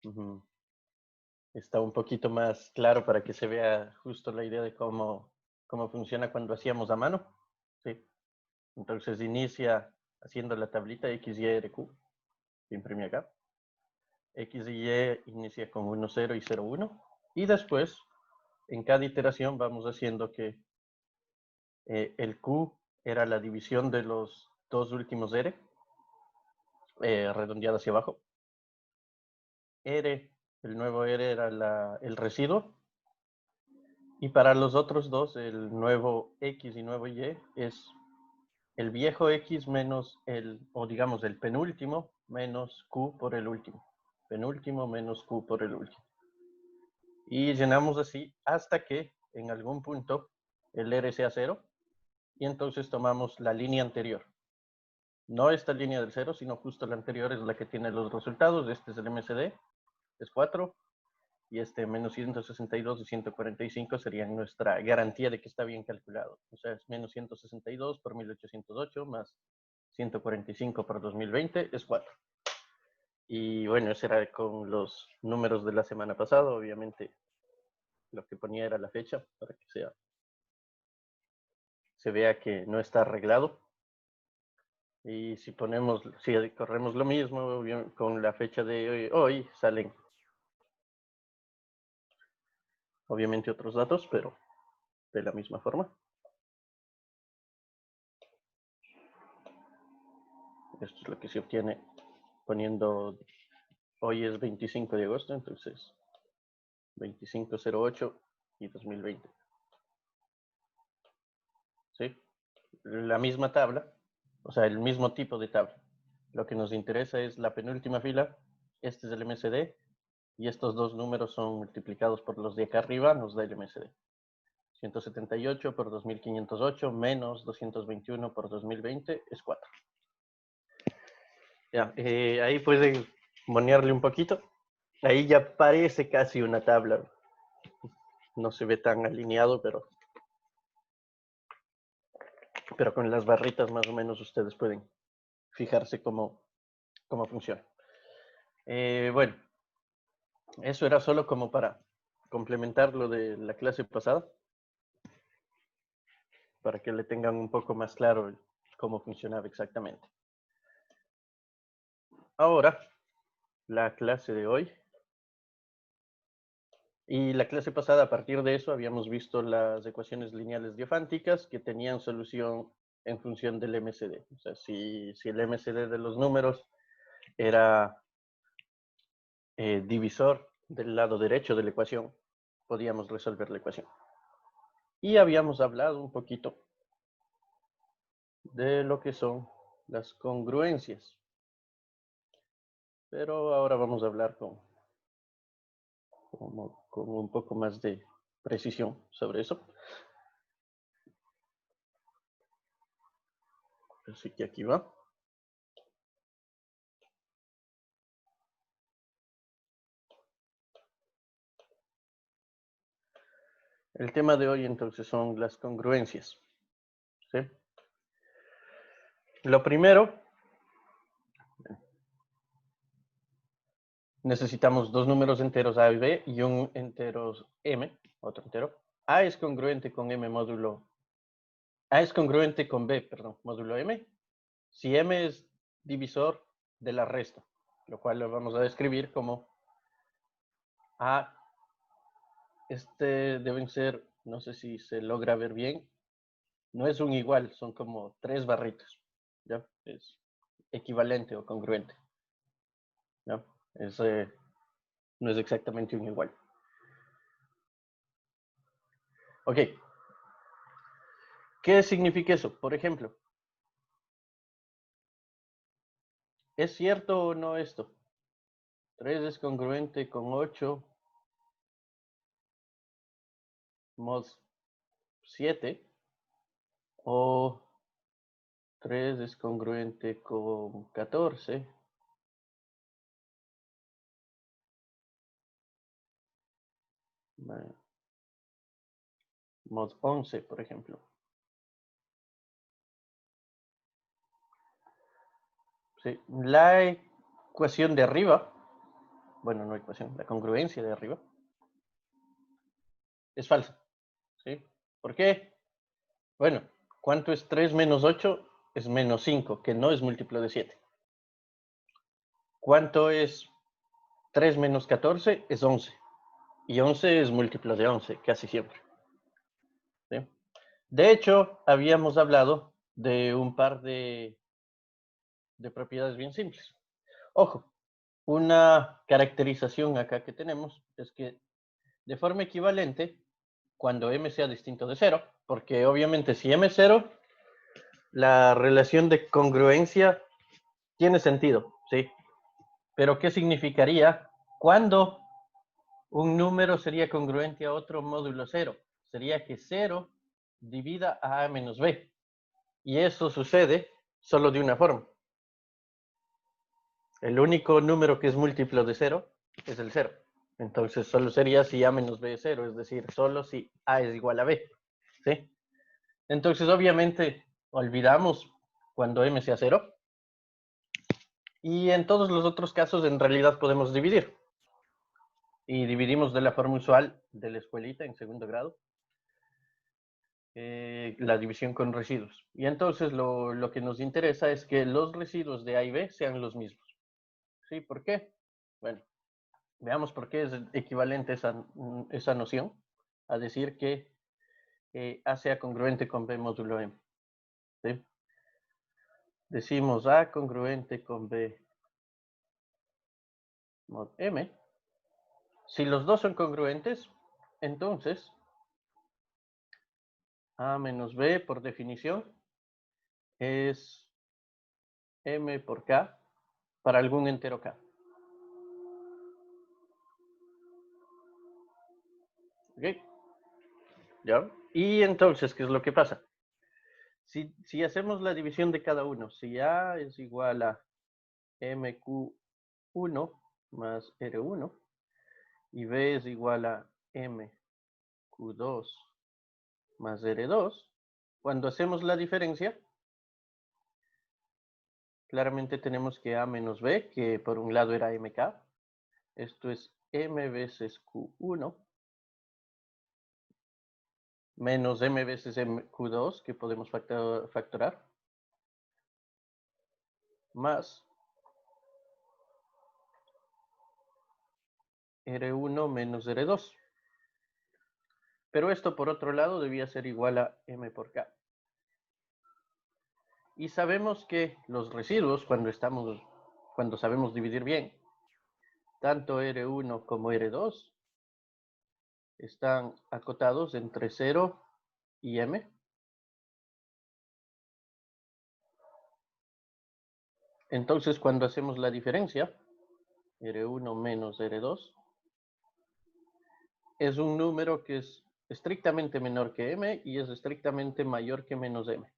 Ujú. Está un poquito más claro para que se vea justo la idea de cómo funciona cuando hacíamos a mano. Sí. Entonces inicia haciendo la tablita X, Y, R, Q, que imprimí acá. X y Y inicia con 1, 0 y 0, 1. Y después, en cada iteración, vamos haciendo que el Q era la división de los dos últimos R, redondeada hacia abajo. R, el nuevo R era el residuo. Y para los otros dos, el nuevo X y nuevo Y es el viejo X menos o digamos el penúltimo menos Q por el último. Penúltimo menos Q por el último. Y llenamos así hasta que en algún punto el R sea 0 y entonces tomamos la línea anterior. No esta línea del 0, sino justo la anterior es la que tiene los resultados. Este es el MSD, es 4, y este menos 162 y 145 serían nuestra garantía de que está bien calculado. O sea, es menos 162 por 1808 más 145 por 2020 es 4. Y bueno, ese era con los números de la semana pasada. Obviamente lo que ponía era la fecha para que se vea que no está arreglado. Y si corremos lo mismo con la fecha de hoy salen obviamente otros datos, pero de la misma forma. Esto es lo que se obtiene poniendo, hoy es 25 de agosto, entonces 2508 y 2020. ¿Sí? La misma tabla, o sea, el mismo tipo de tabla. Lo que nos interesa es la penúltima fila, este es el MSD, y estos dos números son multiplicados por los de acá arriba, nos da el MSD. 178 por 2508 menos 221 por 2020 es 4. Ya, ahí pueden monearle un poquito. Ahí ya parece casi una tabla. No se ve tan alineado, pero con las barritas más o menos ustedes pueden fijarse cómo funciona. Bueno, eso era solo como para complementar lo de la clase pasada, para que le tengan un poco más claro cómo funcionaba exactamente. Ahora, la clase de hoy. Y la clase pasada, a partir de eso, habíamos visto las ecuaciones lineales diofánticas que tenían solución en función del MCD. O sea, si el MCD de los números era divisor del lado derecho de la ecuación, podíamos resolver la ecuación. Y habíamos hablado un poquito de lo que son las congruencias. Pero ahora vamos a hablar con un poco más de precisión sobre eso. Así que aquí va. El tema de hoy entonces son las congruencias. ¿Sí? Lo primero, necesitamos dos números enteros A y B y un entero M, otro entero. A es congruente con M módulo. A es congruente con B, perdón, módulo M. Si M es divisor de la resta, lo cual lo vamos a describir como A. Deben ser, no sé si se logra ver bien, no es un igual, son como tres barritas. ¿Ya? Es equivalente o congruente. ¿Ya? No es exactamente un igual. Ok. ¿Qué significa eso? Por ejemplo, ¿es cierto o no esto? 3 es congruente con 8 mod 7 o 3 es congruente con 14 mod 11, por ejemplo. ¿Sí? La ecuación de arriba bueno, no ecuación, la congruencia de arriba, es falsa. ¿Sí? ¿Por qué? Bueno, ¿cuánto es 3 menos 8? Es menos 5, que no es múltiplo de 7. ¿Cuánto es 3 menos 14? Es 11. Y 11 es múltiplo de 11, casi siempre. ¿Sí? De hecho, habíamos hablado de un par de propiedades bien simples. Ojo, una caracterización acá que tenemos es que de forma equivalente, cuando m sea distinto de 0, porque obviamente si m es 0, la relación de congruencia tiene sentido, ¿sí? Pero ¿qué significaría cuando un número sería congruente a otro módulo 0? Sería que 0 divida a menos b. Y eso sucede solo de una forma. El único número que es múltiplo de 0 es el 0. Entonces solo sería si a menos b es 0, es decir, solo si a es igual a b. ¿Sí? Entonces obviamente olvidamos cuando m sea 0. Y en todos los otros casos en realidad podemos dividir. Y dividimos de la forma usual de la escuelita en segundo grado. La división con residuos. Y entonces lo que nos interesa es que los residuos de A y B sean los mismos. ¿Sí? ¿Por qué? Bueno, veamos por qué es equivalente esa noción a decir que A sea congruente con B módulo M. ¿Sí? Decimos A congruente con B mod M. Si los dos son congruentes, entonces A menos B por definición es M por K para algún entero K. ¿Ok? ¿Ya? Y entonces, ¿qué es lo que pasa? Si hacemos la división de cada uno, si A es igual a MQ1 más R1 y B es igual a MQ2 más R2, cuando hacemos la diferencia, claramente tenemos que A menos B, que por un lado era MK, esto es M veces Q1 menos M veces MQ2, que podemos factorar, más R1 menos R2. Pero esto, por otro lado, debía ser igual a M por K. Y sabemos que los residuos, cuando sabemos dividir bien, tanto R1 como R2 están acotados entre 0 y M. Entonces, cuando hacemos la diferencia, R1 menos R2, es un número que es estrictamente menor que M y es estrictamente mayor que menos M.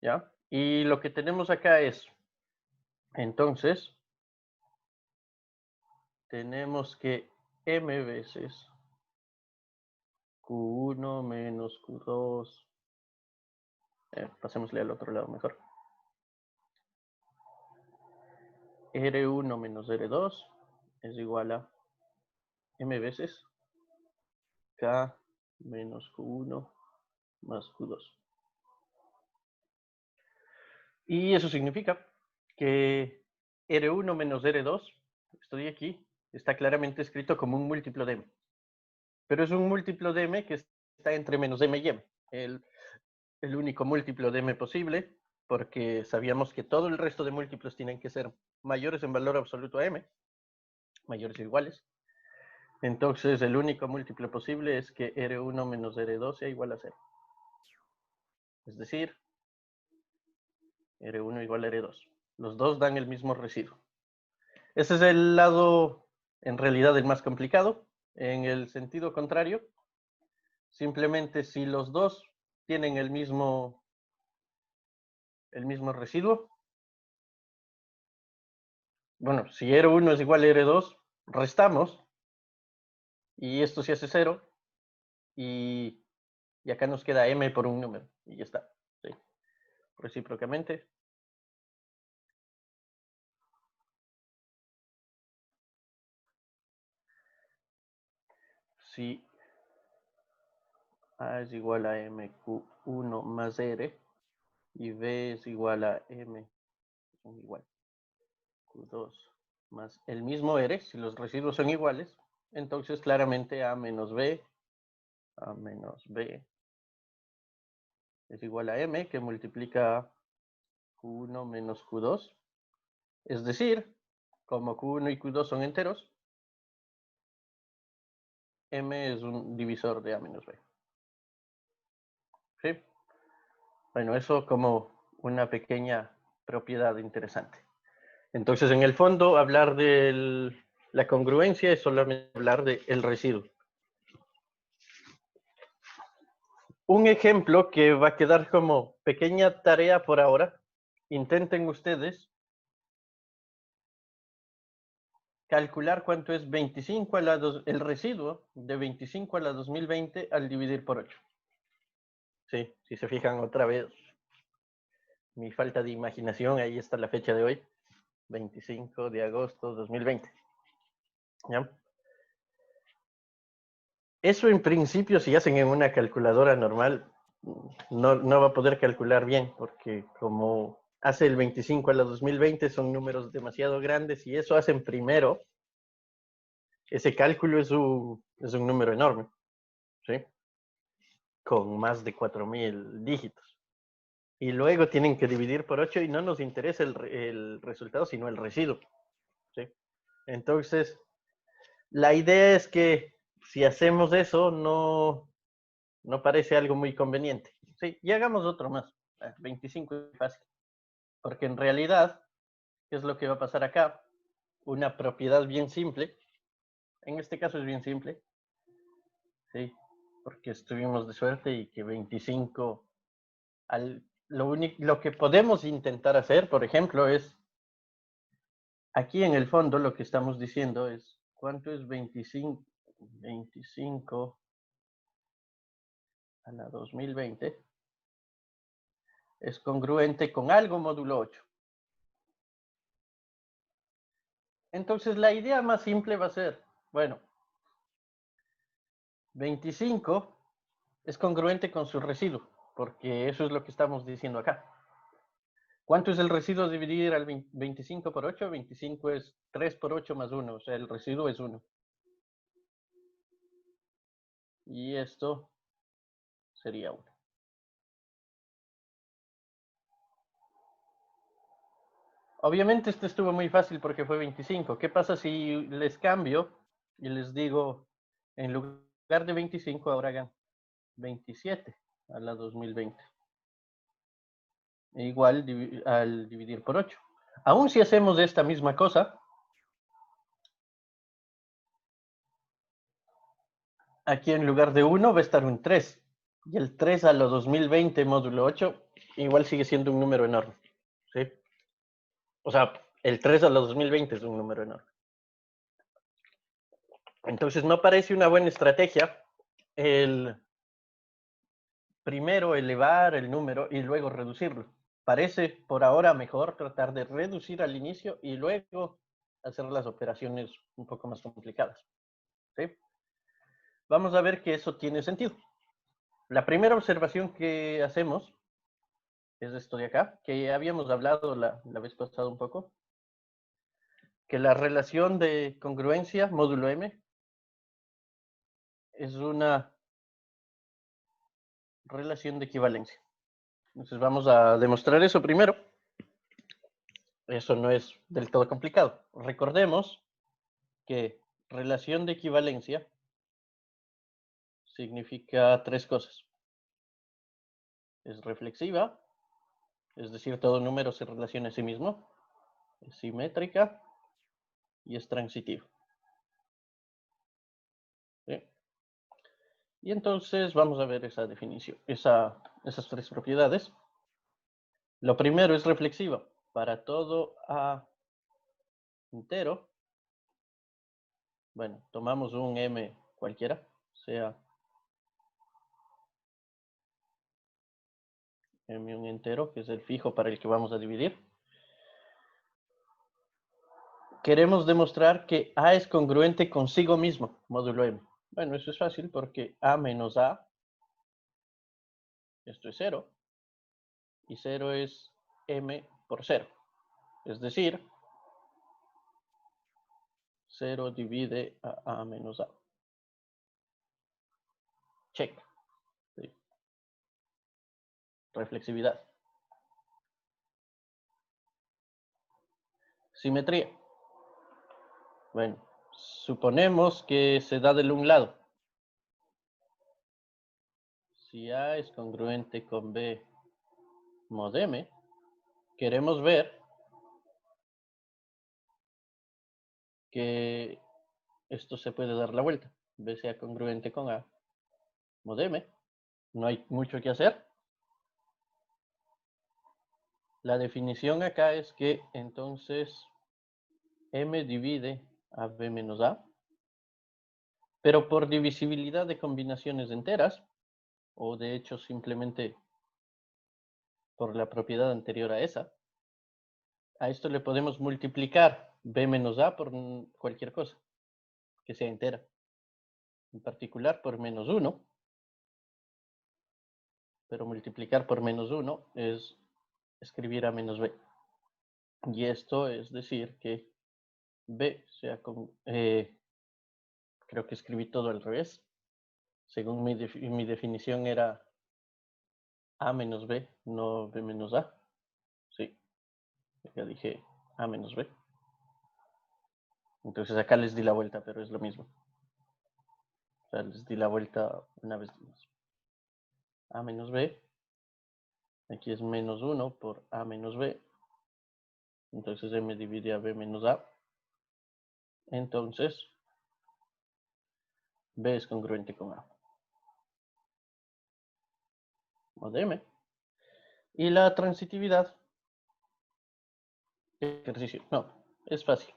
¿Ya? Y lo que tenemos acá es, entonces, tenemos que M veces Q1 menos Q2. Pasémosle al otro lado mejor. R1 menos R2 es igual a M veces K menos Q1 más Q2. Y eso significa que R1 menos R2, estoy aquí, está claramente escrito como un múltiplo de M. Pero es un múltiplo de M que está entre menos M y M. El único múltiplo de M posible, porque sabíamos que todo el resto de múltiplos tienen que ser mayores en valor absoluto a M, mayores o iguales. Entonces, el único múltiplo posible es que R1 menos R2 sea igual a 0. Es decir, R1 igual a R2. Los dos dan el mismo residuo. Ese es el lado, en realidad, el más complicado. En el sentido contrario, simplemente si los dos tienen el mismo residuo, bueno, si R1 es igual a R2, restamos y esto se hace 0 y acá nos queda M por un número y ya está. ¿Sí? Recíprocamente. si A es igual a MQ1 más R y B es igual a M, son igual, Q2 más el mismo R, si los residuos son iguales, entonces claramente A menos B es igual a M, que multiplica Q1 menos Q2. Es decir, como Q1 y Q2 son enteros, M es un divisor de A menos B. ¿Sí? Bueno, eso como una pequeña propiedad interesante. Entonces, en el fondo, hablar de la congruencia es solamente hablar del residuo. Un ejemplo que va a quedar como pequeña tarea por ahora. Intenten ustedes calcular cuánto es 25 a la el residuo de 25 a la 2020 al dividir por 8. Sí, si se fijan otra vez, mi falta de imaginación, ahí está la fecha de hoy, 25 de agosto 2020. ¿Ya? Eso en principio, si hacen en una calculadora normal, no va a poder calcular bien, porque como hace el 25 a la 2020 son números demasiado grandes y eso hacen primero, ese cálculo es un número enorme, ¿sí? Con más de 4000 dígitos. Y luego tienen que dividir por 8 y no nos interesa el resultado, sino el residuo, ¿sí? Entonces, la idea es que si hacemos eso, no parece algo muy conveniente. Sí, y hagamos otro más. 25 es fácil. Porque en realidad, ¿qué es lo que va a pasar acá? Una propiedad bien simple. En este caso es bien simple. Sí, porque estuvimos de suerte y que 25... lo que podemos intentar hacer, por ejemplo, es... Aquí en el fondo lo que estamos diciendo es, ¿cuánto es 25 a la 2020? Es congruente con algo módulo 8. Entonces la idea más simple va a ser, bueno, 25 es congruente con su residuo, porque eso es lo que estamos diciendo acá. ¿Cuánto es el residuo dividir al 25 por 8? 25 es 3 por 8 más 1, o sea, el residuo es 1. Y esto sería 1. Obviamente esto estuvo muy fácil porque fue 25. ¿Qué pasa si les cambio y les digo, en lugar de 25, ahora hagan 27 a la 2020? Igual al dividir por 8. Aún si hacemos esta misma cosa, aquí en lugar de 1 va a estar un 3. Y el 3 a los 2020 módulo 8 igual sigue siendo un número enorme. ¿Sí? O sea, el 3 a los 2020 es un número enorme. Entonces no parece una buena estrategia el primero elevar el número y luego reducirlo. Parece por ahora mejor tratar de reducir al inicio y luego hacer las operaciones un poco más complicadas. ¿Sí? Vamos a ver que eso tiene sentido. La primera observación que hacemos es esto de acá, que habíamos hablado la vez pasada un poco, que la relación de congruencia módulo M es una relación de equivalencia. Entonces vamos a demostrar eso primero. Eso no es del todo complicado. Recordemos que relación de equivalencia significa tres cosas. Es reflexiva, es decir, todo número se relaciona a sí mismo. Es simétrica y es transitiva. ¿Sí? Y entonces vamos a ver esa definición, esas tres propiedades. Lo primero es reflexiva. Para todo A entero, bueno, tomamos un M cualquiera, sea M un entero, que es el fijo para el que vamos a dividir. Queremos demostrar que A es congruente consigo mismo, módulo M. Bueno, eso es fácil porque A menos A, esto es 0, y 0 es M por 0. Es decir, 0 divide a menos A. Check. ¿Sí? Reflexividad. Simetría. Bueno, suponemos que se da del un lado. Si A es congruente con B mod M, queremos ver que esto se puede dar la vuelta. B sea congruente con A mod M. No hay mucho que hacer. La definición acá es que entonces M divide a B menos A, pero por divisibilidad de combinaciones enteras, o de hecho simplemente por la propiedad anterior a esa, a esto le podemos multiplicar B menos A por cualquier cosa que sea entera. En particular por menos 1, pero multiplicar por menos 1 es escribir A menos B. Y esto es decir que B sea con... creo que escribí todo al revés. Según mi definición era A menos B, no B menos A. Sí, ya dije A menos B. Entonces acá les di la vuelta, pero es lo mismo. O sea, les di la vuelta una vez más. A menos B. Aquí es menos 1 por A menos B. Entonces M divide a B menos A. Entonces, B es congruente con A. Mod M. Y la transitividad. Ejercicio. No, es fácil.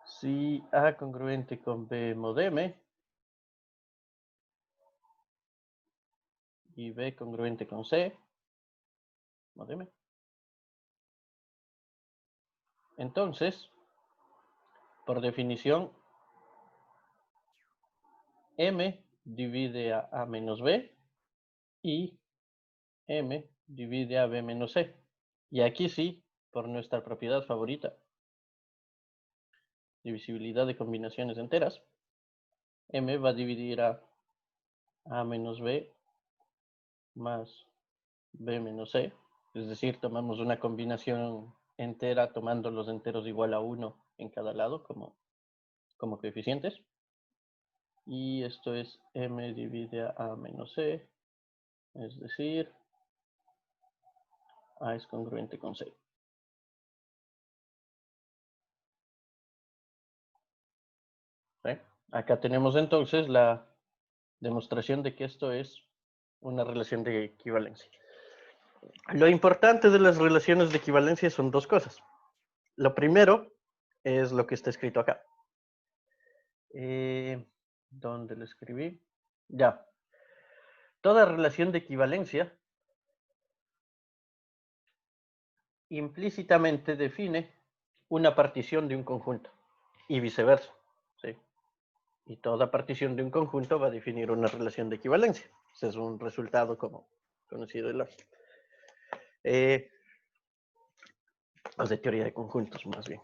Si A congruente con B mod M y B congruente con C mod M, entonces, por definición, M divide a A menos B y M divide a B menos C. Y aquí sí, por nuestra propiedad favorita, divisibilidad de combinaciones enteras, M va a dividir a A menos B más B menos C. Es decir, tomamos una combinación entera tomando los enteros igual a 1 en cada lado como coeficientes. Y esto es M divide a A menos C, es decir, A es congruente con C. ¿Sí? Acá tenemos entonces la demostración de que esto es una relación de equivalencia. Lo importante de las relaciones de equivalencia son dos cosas. Lo primero es lo que está escrito acá. ¿Dónde lo escribí? Ya. Toda relación de equivalencia implícitamente define una partición de un conjunto y viceversa. ¿Sí? Y toda partición de un conjunto va a definir una relación de equivalencia. Ese es un resultado como conocido de lógica. O de teoría de conjuntos, más bien.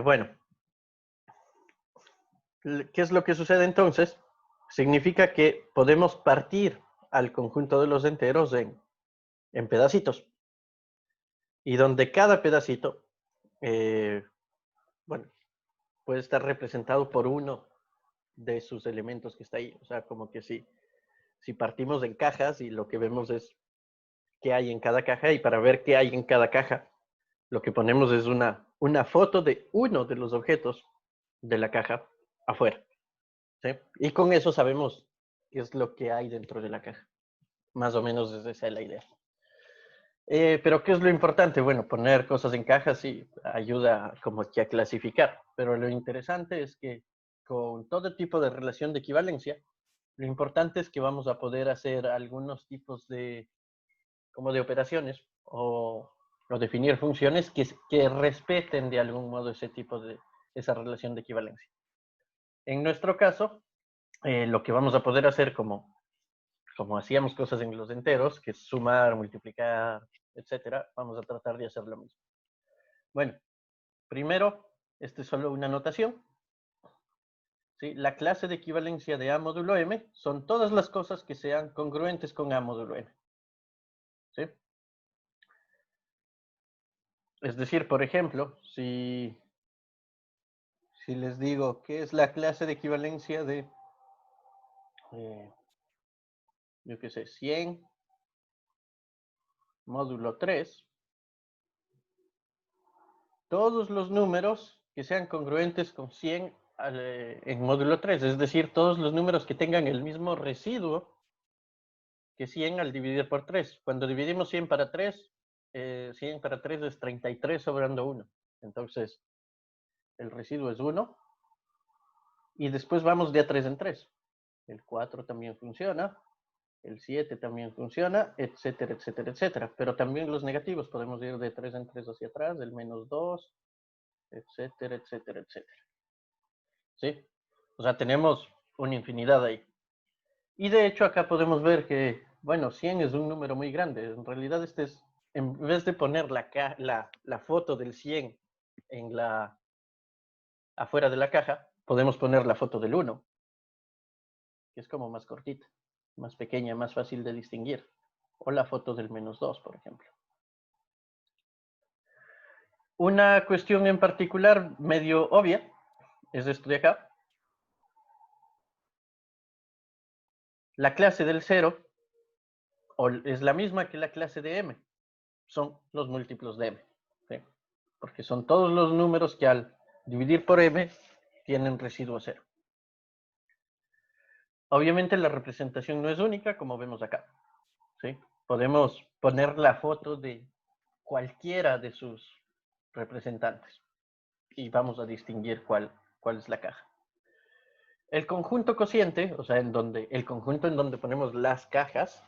Bueno, ¿qué es lo que sucede entonces? Significa que podemos partir al conjunto de los enteros en pedacitos. Y donde cada pedacito, bueno, puede estar representado por uno de sus elementos que está ahí. O sea, como que si partimos en cajas y lo que vemos es qué hay en cada caja, y para ver qué hay en cada caja, lo que ponemos es una foto de uno de los objetos de la caja afuera. ¿Sí? Y con eso sabemos qué es lo que hay dentro de la caja. Más o menos esa es la idea. Pero ¿qué es lo importante? Bueno, poner cosas en cajas sí ayuda como que a clasificar, pero lo interesante es que con todo tipo de relación de equivalencia, lo importante es que vamos a poder hacer algunos tipos como de operaciones o definir funciones que respeten de algún modo ese tipo esa relación de equivalencia. En nuestro caso, lo que vamos a poder hacer como hacíamos cosas en los enteros, que es sumar, multiplicar, etcétera, vamos a tratar de hacer lo mismo. Bueno, primero, esta es solo una notación. ¿Sí? La clase de equivalencia de A módulo M son todas las cosas que sean congruentes con A módulo M. ¿Sí? Es decir, por ejemplo, si les digo qué es la clase de equivalencia de, yo qué sé, 100 módulo 3, todos los números que sean congruentes con 100 en módulo 3, es decir, todos los números que tengan el mismo residuo que 100 al dividir por 3. Cuando dividimos 100 para 3, 100 para 3 es 33 sobrando 1. Entonces, el residuo es 1. Y después vamos de a 3 en 3. El 4 también funciona. El 7 también funciona, etcétera, etcétera, etcétera. Pero también los negativos podemos ir de 3 en 3 hacia atrás, del menos 2, etcétera, etcétera, etcétera. ¿Sí? O sea, tenemos una infinidad ahí. Y de hecho acá podemos ver que, bueno, 100 es un número muy grande. En realidad este es, en vez de poner la foto del 100 en afuera de la caja, podemos poner la foto del 1, que es como más cortita, más pequeña, más fácil de distinguir. O la foto del menos 2, por ejemplo. Una cuestión en particular medio obvia es esto de acá. La clase del 0 es la misma que la clase de m. Son los múltiplos de m. ¿Sí? Porque son todos los números que al dividir por m tienen residuo 0. Obviamente la representación no es única, como vemos acá. ¿Sí? Podemos poner la foto de cualquiera de sus representantes y vamos a distinguir cuál es la caja. El conjunto cociente, o sea, el conjunto en donde ponemos las cajas,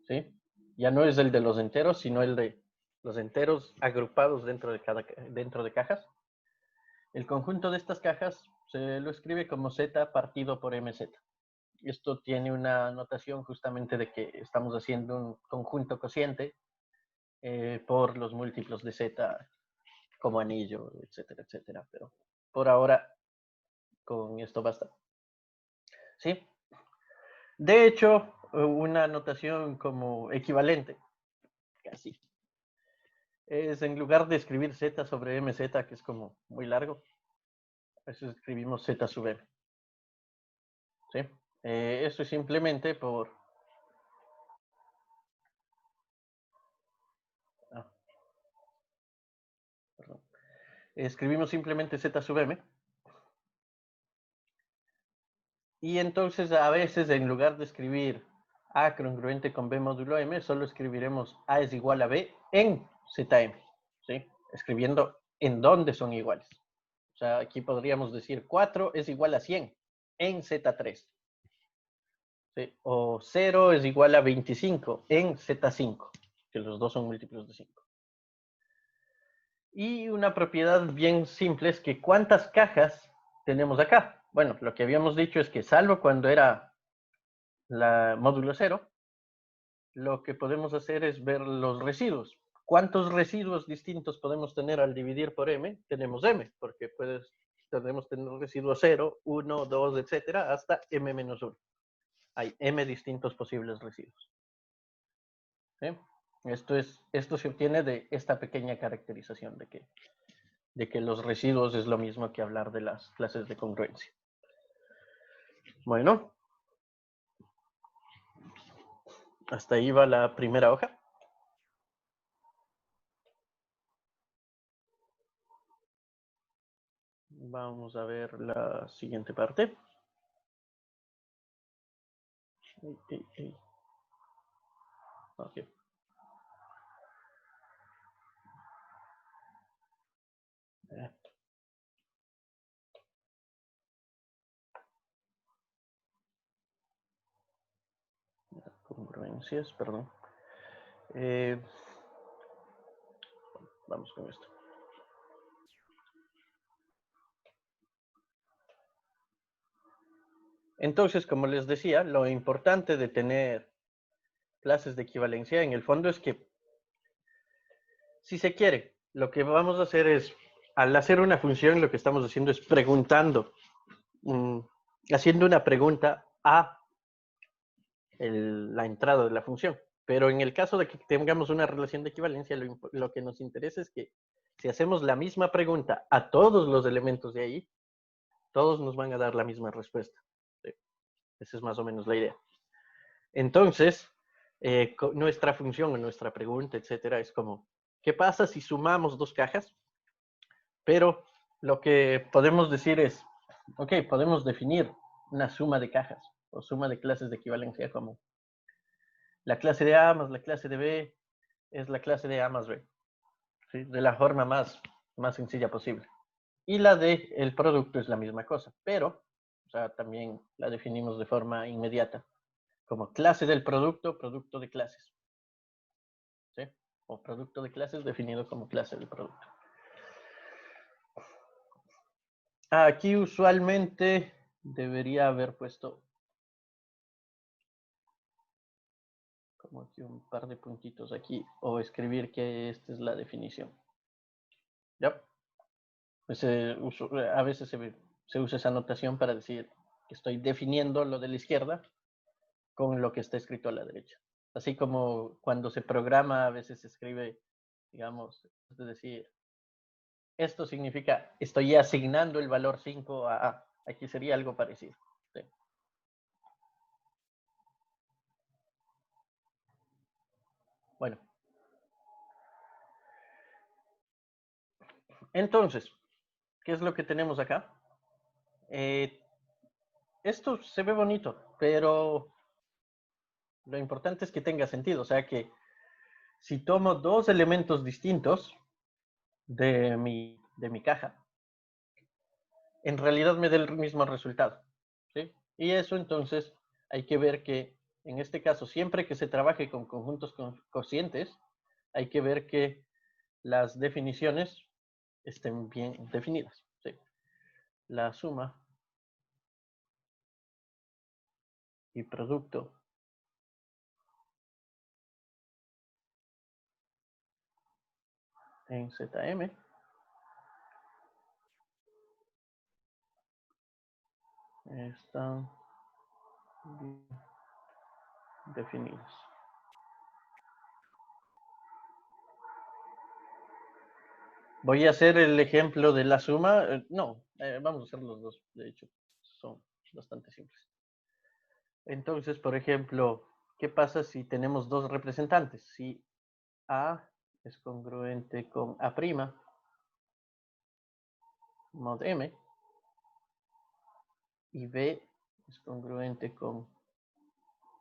¿sí? Ya no es el de los enteros, sino el de los enteros agrupados dentro de cajas. El conjunto de estas cajas se lo escribe como z partido por mz. Esto tiene una notación justamente de que estamos haciendo un conjunto cociente por los múltiplos de z como anillo, etcétera, etcétera. Pero por ahora, con esto basta. ¿Sí? De hecho, una notación como equivalente, casi, es en lugar de escribir z sobre mz, que es como muy largo, eso escribimos z sub m. ¿Sí? Eso es simplemente por... Ah, perdón. Escribimos simplemente z sub m. Y entonces a veces en lugar de escribir a congruente con b módulo m, solo escribiremos a es igual a b en zm. ¿Sí? Escribiendo en dónde son iguales. O sea, aquí podríamos decir 4 es igual a 100 en Z3. ¿Sí? O 0 es igual a 25 en Z5, que los dos son múltiplos de 5. Y una propiedad bien simple es que ¿cuántas cajas tenemos acá? Bueno, lo que habíamos dicho es que salvo cuando era la módulo 0, lo que podemos hacer es ver los residuos. ¿Cuántos residuos distintos podemos tener al dividir por m? Tenemos m, porque podemos tener residuo 0, 1, 2, etcétera, hasta m-1. Hay m distintos posibles residuos. ¿Sí? Esto se obtiene de esta pequeña caracterización de que los residuos es lo mismo que hablar de las clases de congruencia. Bueno, hasta ahí va la primera hoja. Vamos a ver la siguiente parte. Okay. Congruencias, perdón. Vamos con esto. Entonces, como les decía, lo importante de tener clases de equivalencia en el fondo es que, si se quiere, lo que vamos a hacer es, al hacer una función, lo que estamos haciendo es preguntando, haciendo una pregunta a la entrada de la función. Pero en el caso de que tengamos una relación de equivalencia, lo que nos interesa es que si hacemos la misma pregunta a todos los elementos de ahí, todos nos van a dar la misma respuesta. ¿Sí? Esa es más o menos la idea. Entonces, nuestra función o nuestra pregunta, etcétera, es como, ¿qué pasa si sumamos dos cajas? Pero lo que podemos decir es, ok, podemos definir una suma de cajas o suma de clases de equivalencia como la clase de A más la clase de B es la clase de A más B, ¿sí? De la forma más sencilla posible. Y la de el producto es la misma cosa, pero o sea, también la definimos de forma inmediata, como clase del producto, producto de clases. ¿Sí? O producto de clases definido como clase del producto. Aquí usualmente debería haber puesto como aquí un par de puntitos aquí o escribir que esta es la definición. ¿Ya? Pues, a veces se usa esa notación para decir que estoy definiendo lo de la izquierda con lo que está escrito a la derecha. Así como cuando se programa, a veces se escribe, digamos, es decir, esto significa, estoy asignando el valor 5 a A. Aquí sería algo parecido. ¿Sí? Bueno, entonces, ¿qué es lo que tenemos acá? Esto se ve bonito, pero lo importante es que tenga sentido. O sea que si tomo dos elementos distintos de mi caja, en realidad me da el mismo resultado. ¿Sí? Y eso entonces hay que ver que, en este caso, siempre que se trabaje con conjuntos cocientes, hay que ver que las definiciones estén bien definidas. ¿Sí? La suma y producto en ZM están bien definidos. Voy a hacer el ejemplo de la suma. No, vamos a hacer los dos. De hecho, son bastante simples. Entonces, por ejemplo, ¿qué pasa si tenemos dos representantes? Si A es congruente con A' mod M y B es congruente con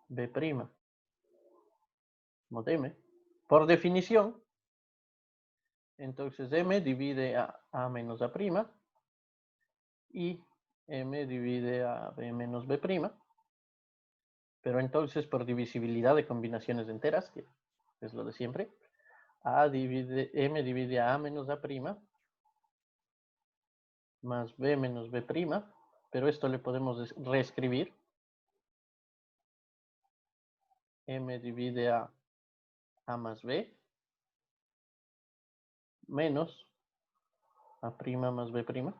B' mod M. Por definición, entonces M divide a A menos A' y M divide a B menos B'. Pero entonces, por divisibilidad de combinaciones enteras, que es lo de siempre, M divide a menos A' más B menos B', pero esto le podemos reescribir. M divide a más B menos A' más B'.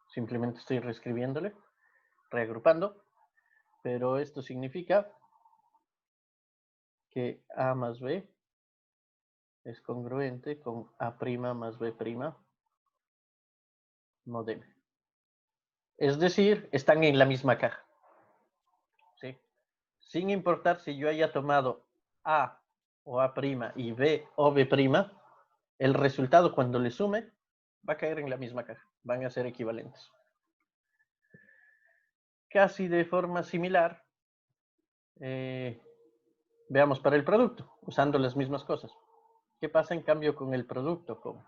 Simplemente estoy reescribiéndole, reagrupando, pero esto significa que A más B es congruente con A' más B' mod M. Es decir, están en la misma caja. ¿Sí? Sin importar si yo haya tomado A o A' y B o B', el resultado cuando le sume va a caer en la misma caja. Van a ser equivalentes. Casi de forma similar, veamos para el producto, usando las mismas cosas. ¿Qué pasa en cambio con el producto? Con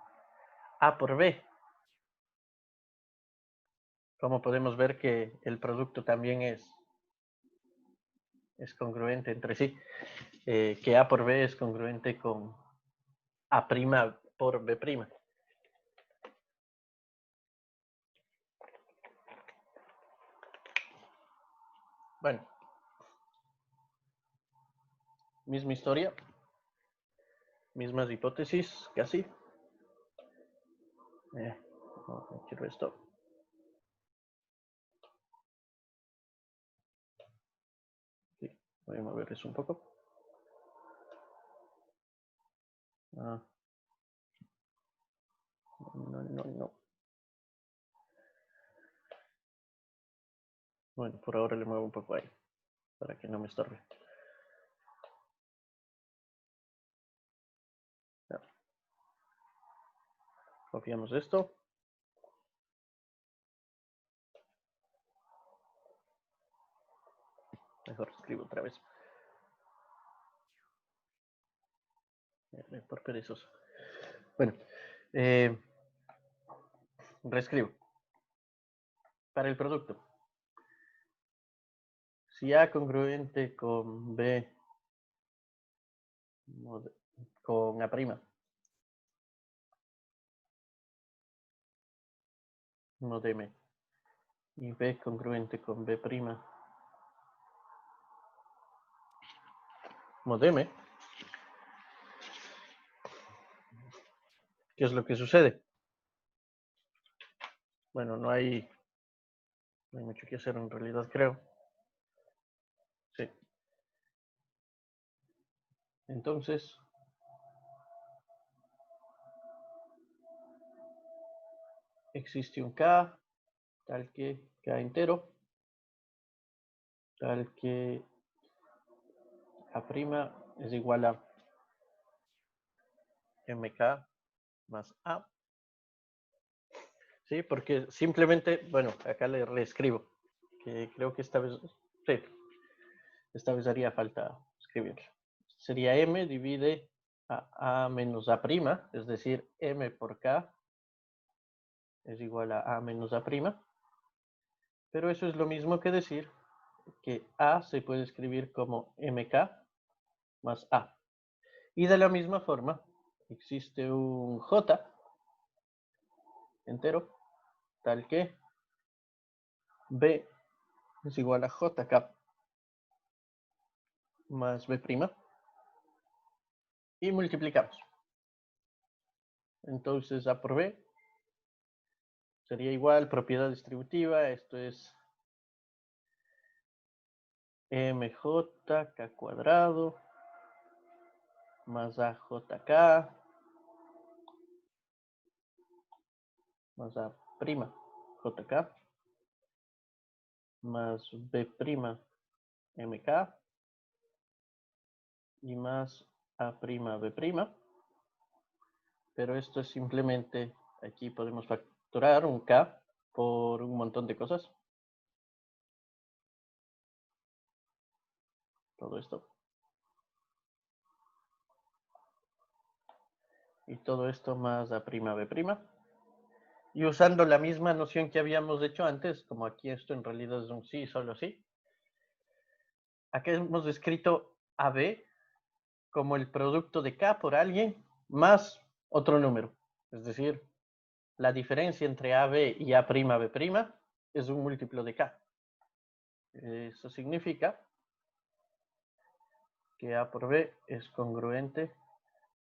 A por B. Como podemos ver que el producto también es congruente entre sí. Que A por B es congruente con A' por B'. Bueno. Misma historia. Mismas hipótesis, casi. No quiero esto. Sí, voy a mover eso un poco. No. Bueno, por ahora le muevo un poco ahí, para que no me estorbe. Ya. Copiamos esto. Mejor escribo otra vez. Por perezoso. Bueno, reescribo. Para el producto. Si A congruente con B con A', mod M, y B congruente con B', mod M, ¿qué es lo que sucede? Bueno, no hay mucho que hacer en realidad, creo. Sí. Entonces, existe un K, tal que K entero, tal que A' es igual a MK más A. Sí, porque simplemente, bueno, acá le reescribo, que creo que esta vez, sí, esta vez haría falta escribirlo. Sería M divide a menos A', es decir, M por K es igual a menos A', pero eso es lo mismo que decir que A se puede escribir como MK más A. Y de la misma forma, existe un J entero, tal que B es igual a JK más B', y multiplicamos. Entonces A por B sería igual, propiedad distributiva, esto es MJK cuadrado más AJK más A' JK más B' MK y más A' B', pero esto es simplemente, aquí podemos factorar un K por un montón de cosas. Todo esto. Y todo esto más A' B'. Y usando la misma noción que habíamos hecho antes, como aquí esto en realidad es un sí, solo sí. Aquí hemos escrito AB como el producto de K por alguien más otro número. Es decir, la diferencia entre AB y A' B' es un múltiplo de K. Eso significa que A por B es congruente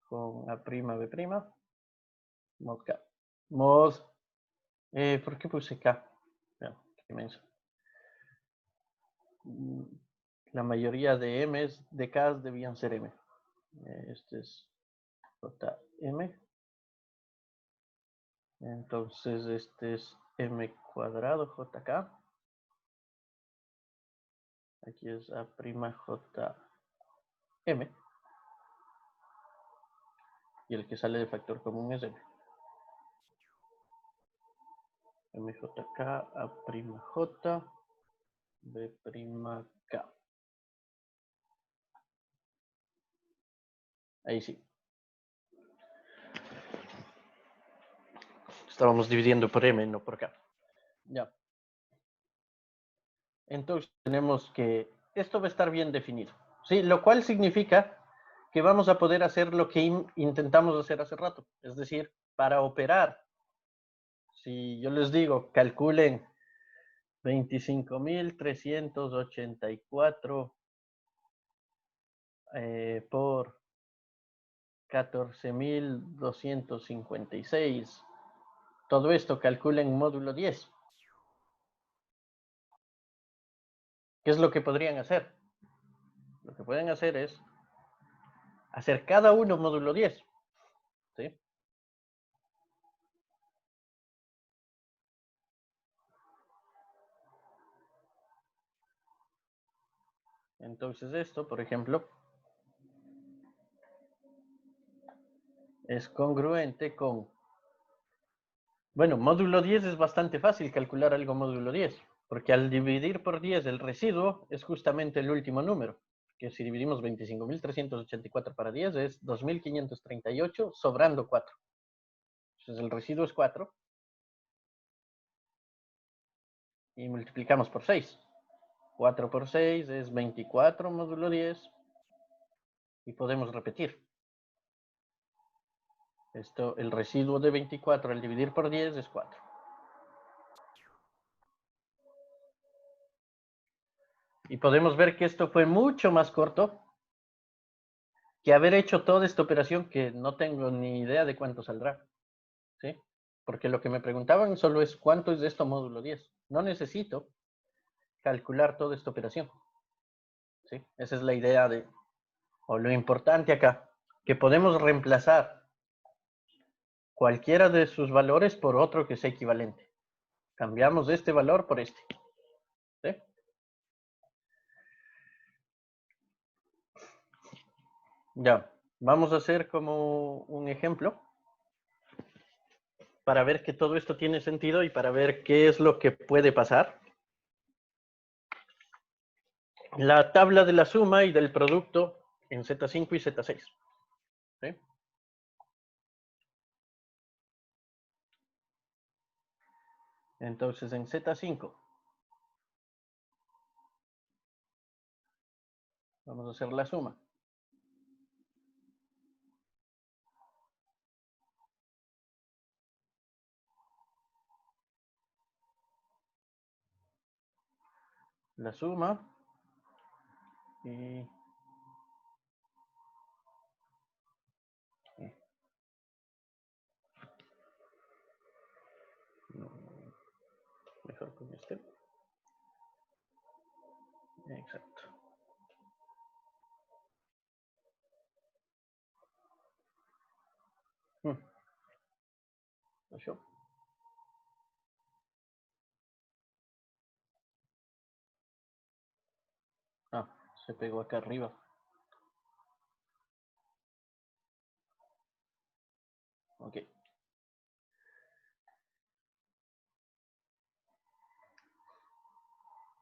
con A' B', mod K. Mod, ¿por qué puse K? No, qué menso. La mayoría de M's, de K's debían ser M. Este es JM. Entonces este es M cuadrado JK. Aquí es A'Jm. Y el que sale de factor común es M. MJK A'J B'K. Ahí sí. Estábamos dividiendo por M, no por K. Ya. Entonces tenemos que esto va a estar bien definido. ¿Sí? Lo cual significa que vamos a poder hacer lo que intentamos hacer hace rato. Es decir, para operar, si yo les digo, calculen 25.384 por 14.256. Todo esto calcula en módulo 10. ¿Qué es lo que podrían hacer? Lo que pueden hacer es hacer cada uno módulo 10. ¿Sí? Entonces esto, por ejemplo, es congruente con... Bueno, módulo 10 es bastante fácil calcular algo módulo 10, porque al dividir por 10 el residuo es justamente el último número, que si dividimos 25.384 para 10 es 2.538, sobrando 4. Entonces el residuo es 4 y multiplicamos por 6. 4 por 6 es 24 módulo 10 y podemos repetir. Esto, el residuo de 24 al dividir por 10 es 4. Y podemos ver que esto fue mucho más corto que haber hecho toda esta operación que no tengo ni idea de cuánto saldrá. ¿Sí? Porque lo que me preguntaban solo es cuánto es de esto módulo 10. No necesito calcular toda esta operación. ¿Sí? Esa es la idea de, o lo importante acá, que podemos reemplazar cualquiera de sus valores por otro que sea equivalente. Cambiamos este valor por este. ¿Sí? Ya, vamos a hacer como un ejemplo para ver que todo esto tiene sentido y para ver qué es lo que puede pasar. La tabla de la suma y del producto en Z5 y Z6. ¿Sí? Entonces en Z5 vamos a hacer la suma. La suma y mejor con este. Exacto. ¿Yo? Ah, se pegó acá arriba. Ok.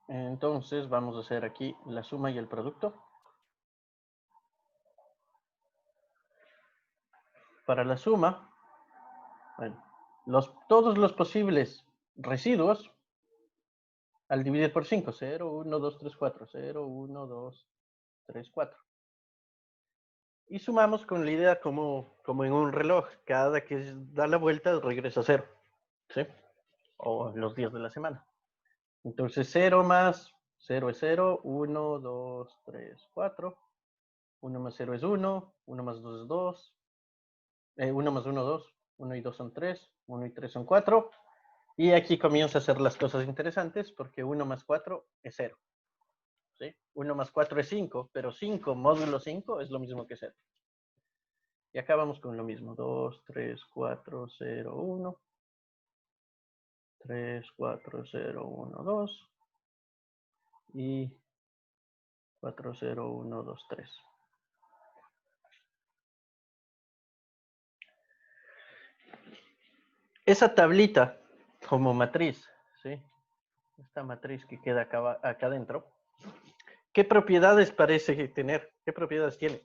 Entonces vamos a hacer aquí la suma y el producto. Para la suma, bueno, todos los posibles residuos al dividir por 5, 0, 1, 2, 3, 4, 0, 1, 2, 3, 4. Y sumamos con la idea como en un reloj, cada que da la vuelta regresa a 0, ¿sí? O los días de la semana. Entonces 0 más 0 es 0, 1, 2, 3, 4. 1 más 0 es 1, 1 más 2 es 2, 1 más 1, 2, 1 y 2 son 3, 1 y 3 son 4. Y aquí comienza a hacer las cosas interesantes porque 1 más 4 es 0. ¿Sí? 1 más 4 es 5, pero 5 módulo 5 es lo mismo que 0. Y acá vamos con lo mismo. 2, 3, 4, 0, 1. 3, 4, 0, 1, 2. Y 4, 0, 1, 2, 3. Esa tablita como matriz, ¿sí? Esta matriz que queda acá adentro, ¿qué propiedades parece tener? ¿Qué propiedades tiene?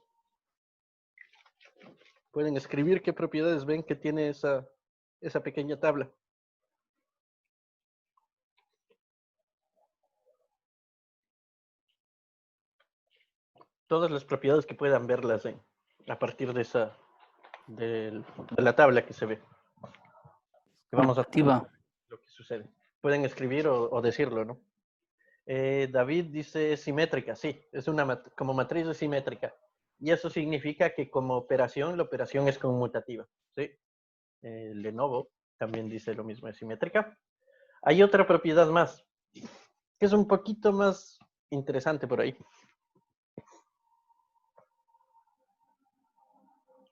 Pueden escribir qué propiedades ven que tiene esa pequeña tabla. Todas las propiedades que puedan verlas a partir de la tabla que se ve. Que vamos a ver Activa. lo que sucede. pueden escribir o decirlo, ¿no? David dice simétrica, sí, es como matriz es simétrica. Y eso significa que como operación, la operación es conmutativa, ¿sí? Lenovo también dice lo mismo, es simétrica. Hay otra propiedad más, que es un poquito más interesante por ahí,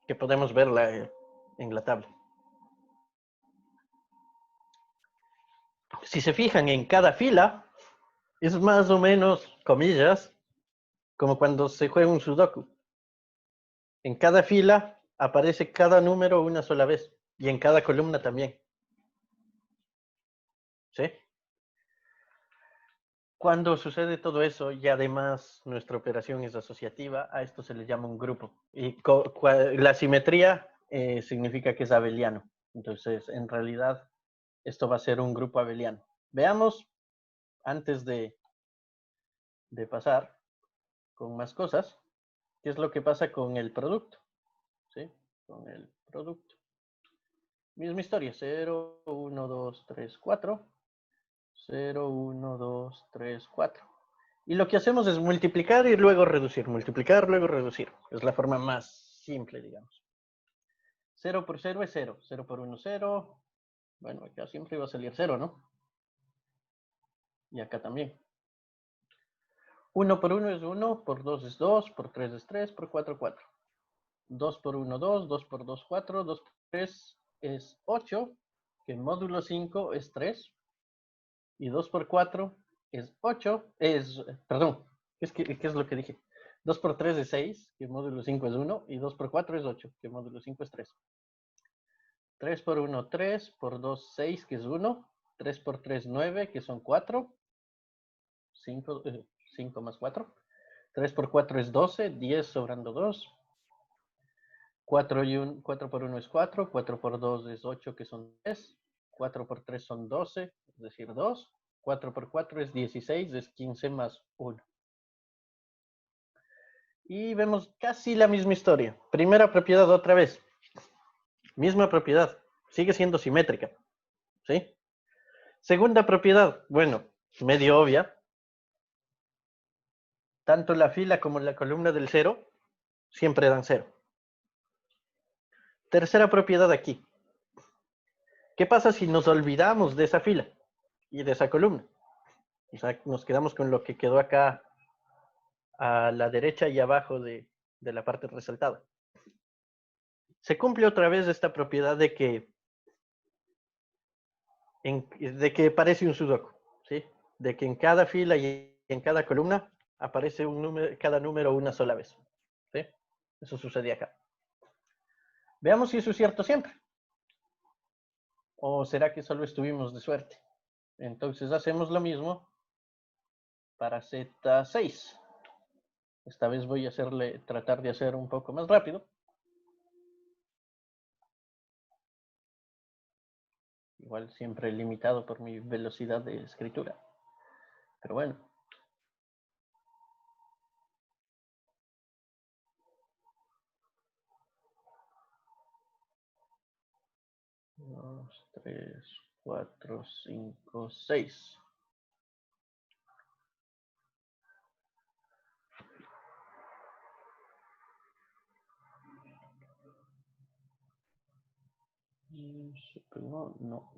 que podemos verla en la tabla. Si se fijan en cada fila, es más o menos, comillas, como cuando se juega un sudoku. En cada fila aparece cada número una sola vez y en cada columna también. ¿Sí? Cuando sucede todo eso y además nuestra operación es asociativa, a esto se le llama un grupo. Y la simetría significa que es abeliano. Entonces, en realidad, esto va a ser un grupo abeliano. Veamos, antes de pasar con más cosas, qué es lo que pasa con el producto. ¿Sí? Con el producto. Misma historia, 0, 1, 2, 3, 4. 0, 1, 2, 3, 4. Y lo que hacemos es multiplicar y luego reducir, multiplicar, luego reducir. Es la forma más simple, digamos. 0 por 0 es 0, 0 por 1 0. Bueno, acá siempre va a salir 0, ¿no? Y acá también. 1 por 1 es 1, por 2 es 2, por 3 es 3, por 4, 4. 2 por 1, 2, 2 por 2, 4, 2 por 3 es 8, que módulo 5 es 3. Y 2 por 4 es 8, perdón, ¿qué es lo que dije? 2 por 3 es 6, que módulo 5 es 1, y 2 por 4 es 8, que módulo 5 es 3. 3 por 1, 3, por 2, 6, que es 1, 3 por 3, 9, que son 4, 5 más 4, 3 por 4 es 12, 10 sobrando 2, 4 por 1 es 4, 4 por 2 es 8, que son 3, 4 por 3 son 12, es decir, 2, 4 por 4 es 16, es 15 más 1. Y vemos casi la misma historia. Primera propiedad otra vez. Misma propiedad. Sigue siendo simétrica. ¿Sí? Segunda propiedad. Bueno, medio obvia. Tanto la fila como la columna del 0 siempre dan 0. Tercera propiedad aquí. ¿Qué pasa si nos olvidamos de esa fila y de esa columna? O sea, nos quedamos con lo que quedó acá a la derecha y abajo de la parte resaltada. Se cumple otra vez esta propiedad de que parece un sudoku, ¿sí? De que en cada fila y en cada columna aparece cada número una sola vez, ¿sí? Eso sucede acá. Veamos si eso es cierto siempre. ¿O será que solo estuvimos de suerte? Entonces hacemos lo mismo para Z6. Esta vez voy a tratar de hacer un poco más rápido. Igual siempre limitado por mi velocidad de escritura. Pero bueno. 2, 3, 4, 5, 6. ¿Se pegó? No.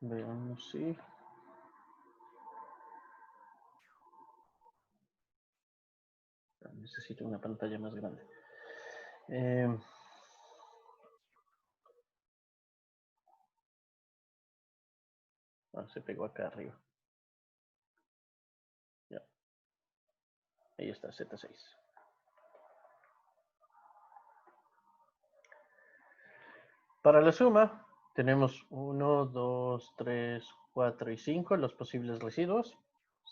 Veamos si... Necesito una pantalla más grande. Se pegó acá arriba. Ya. Ahí está, Z6. Para la suma, tenemos 1, 2, 3, 4 y 5, los posibles residuos.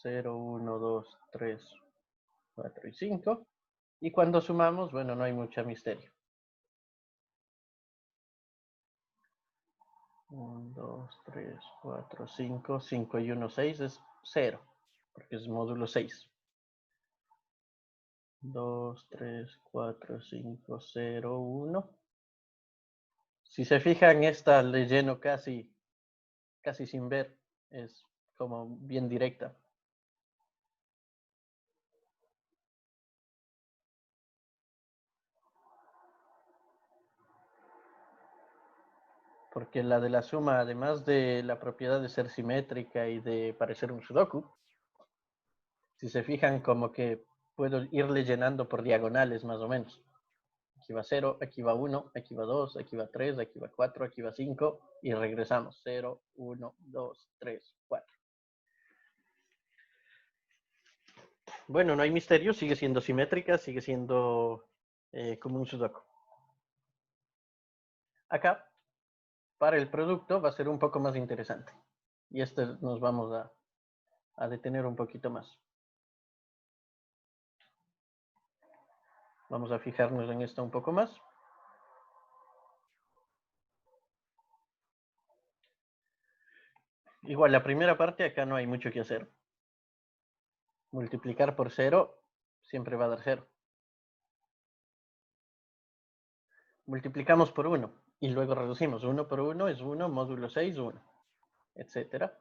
0, 1, 2, 3, 4 y 5. Y cuando sumamos, bueno, no hay mucho misterio. 1, 2, 3, 4, 5, 5 y 1, 6 es 0, porque es módulo 6. 2, 3, 4, 5, 0, 1, Si se fijan, esta le lleno casi sin ver. Es como bien directa. Porque la de la suma, además de la propiedad de ser simétrica y de parecer un sudoku, si se fijan, como que puedo irle llenando por diagonales más o menos. Aquí va 0, aquí va 1, aquí va 2, aquí va 3, aquí va 4, aquí va 5 y regresamos. 0, 1, 2, 3, 4. Bueno, no hay misterio, sigue siendo simétrica, sigue siendo como un sudoku. Acá, para el producto, va a ser un poco más interesante. Y este nos vamos a detener un poquito más. Vamos a fijarnos en esto un poco más. Igual, la primera parte acá no hay mucho que hacer. Multiplicar por 0 siempre va a dar 0. Multiplicamos por 1 y luego reducimos. 1 por 1 es 1, módulo 6, 1, etcétera.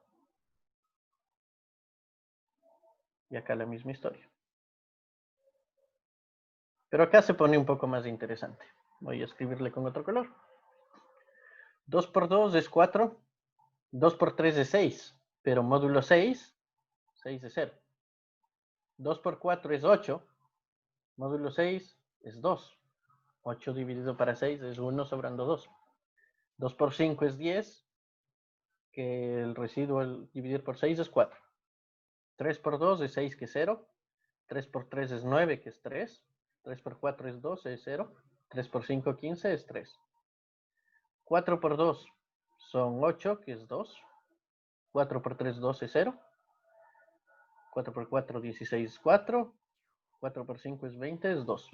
Y acá la misma historia. Pero acá se pone un poco más interesante. Voy a escribirle con otro color. 2 por 2 es 4. 2 por 3 es 6. Pero módulo 6, 6 es 0. 2 por 4 es 8. Módulo 6 es 2. 8 dividido para 6 es 1 sobrando 2. 2 por 5 es 10. Que el residuo al dividir por 6 es 4. 3 por 2 es 6, que es 0. 3 por 3 es 9, que es 3. 3 por 4 es 12, es 0. 3 por 5, 15, es 3. 4 por 2 son 8, que es 2. 4 por 3, 12, es 0. 4 por 4, 16, 4. 4 por 5 es 20, es 2.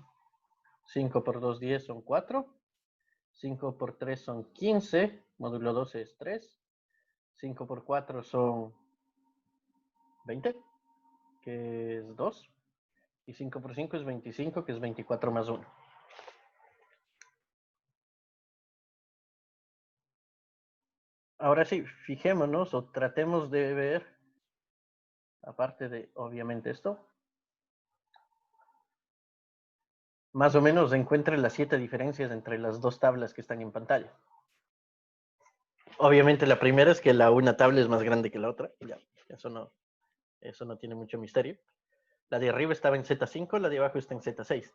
5 por 2, 10, son 4. 5 por 3 son 15. Módulo 12 es 3. 5 por 4 son 20, que es 2. Y 5 por 5 es 25, que es 24 más 1. Ahora sí, fijémonos o tratemos de ver, aparte de obviamente esto, más o menos encuentre las 7 diferencias entre las dos tablas que están en pantalla. Obviamente la primera es que una tabla es más grande que la otra. Ya, eso no tiene mucho misterio. La de arriba estaba en Z5, la de abajo está en Z6.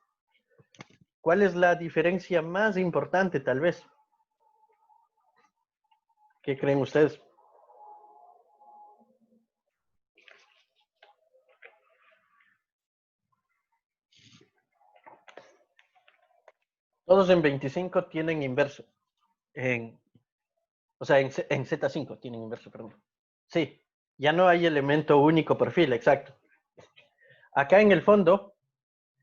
¿Cuál es la diferencia más importante, tal vez? ¿Qué creen ustedes? Todos en 25 tienen inverso. O sea, en Z5 tienen inverso, perdón. Sí, ya no hay elemento único por fila, exacto. Acá en el fondo,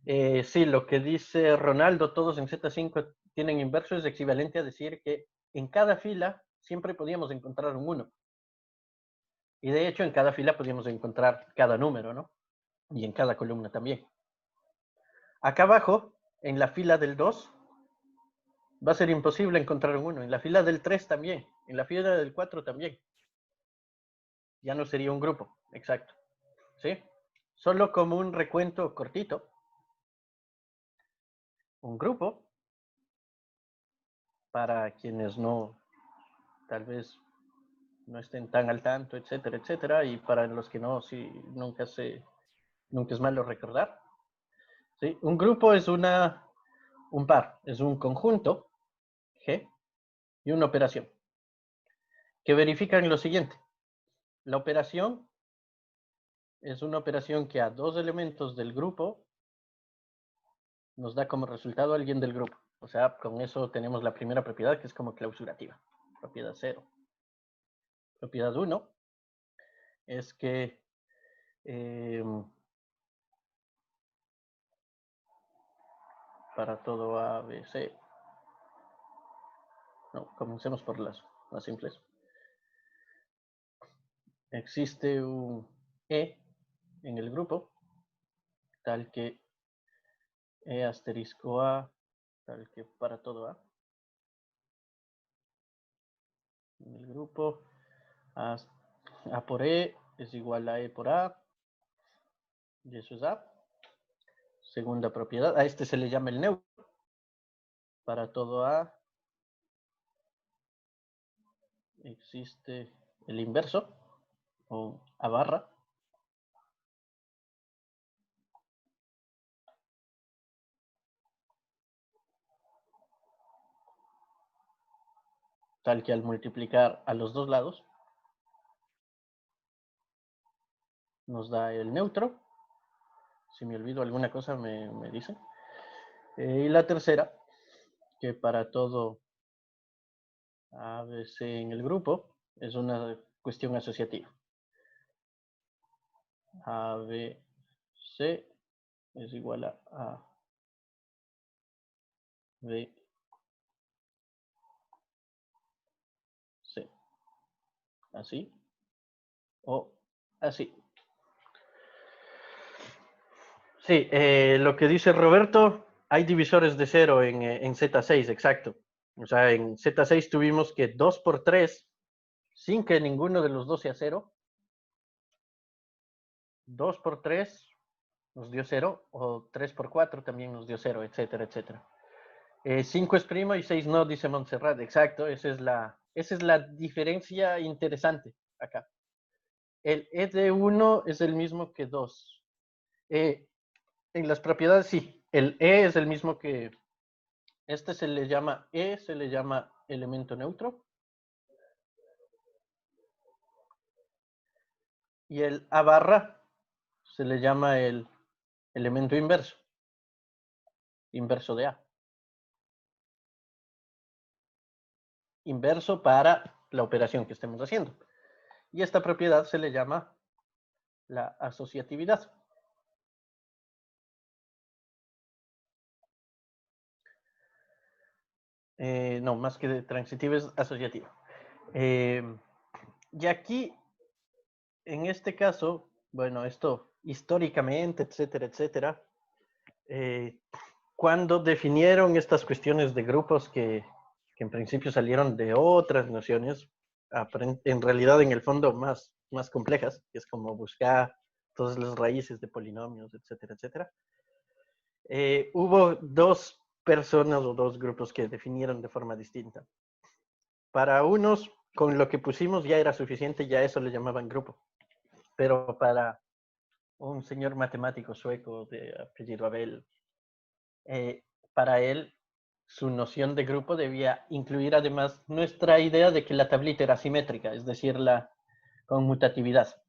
sí, lo que dice Ronaldo, todos en Z5 tienen inverso, es equivalente a decir que en cada fila siempre podíamos encontrar un 1. Y de hecho, en cada fila podíamos encontrar cada número, ¿no? Y en cada columna también. Acá abajo, en la fila del 2, va a ser imposible encontrar un 1. En la fila del 3 también. En la fila del 4 también. Ya no sería un grupo, exacto. ¿Sí? Solo como un recuento cortito. Un grupo, para quienes no, tal vez no estén tan al tanto, etcétera, etcétera, y para los que no, sí, nunca es malo recordar. ¿Sí? Un grupo es un par, es un conjunto, G, y una operación, que verifican lo siguiente. La operación es una operación que a dos elementos del grupo nos da como resultado a alguien del grupo. O sea, con eso tenemos la primera propiedad, que es como clausurativa. Propiedad 0. Propiedad 1 es que para todo A, B, C. No, comencemos por las más simples. Existe un E en el grupo, tal que E asterisco A, tal que para todo A. grupo A por E es igual a E por A, y eso es A. Segunda propiedad, a este se le llama el neutro. Para todo A existe el inverso, o A barra. Tal que al multiplicar a los dos lados nos da el neutro. Si me olvido alguna cosa me dice. Y la tercera, que para todo ABC en el grupo es una cuestión asociativa. ABC es igual a B, C. Así o así. Sí, lo que dice Roberto, hay divisores de cero en Z6, exacto. O sea, en Z6 tuvimos que 2 por 3, sin que ninguno de los dos sea cero. 2 por 3 nos dio 0, o 3 por 4 también nos dio 0, etcétera, etcétera. 5 es primo y 6 no, dice Montserrat, exacto, esa es la diferencia interesante acá. El E de 1 es el mismo que 2. En las propiedades, sí, el E es el mismo que, este se le llama E, se le llama elemento neutro. Y el A barra se le llama el elemento inverso, inverso de A. Inverso para la operación que estemos haciendo. Y esta propiedad se le llama la asociatividad. No, más que de transitiva es asociativa. Y aquí, en este caso, bueno, esto históricamente, etcétera, etcétera, cuando definieron estas cuestiones de grupos que en principio salieron de otras nociones, en realidad en el fondo más complejas, que es como buscar todas las raíces de polinomios, etcétera, etcétera, hubo dos personas o dos grupos que definieron de forma distinta. Para unos, con lo que pusimos ya era suficiente, ya eso le llamaban grupo. Pero para un señor matemático sueco de apellido Abel, para él, su noción de grupo debía incluir además nuestra idea de que la tablita era simétrica, es decir, la conmutatividad.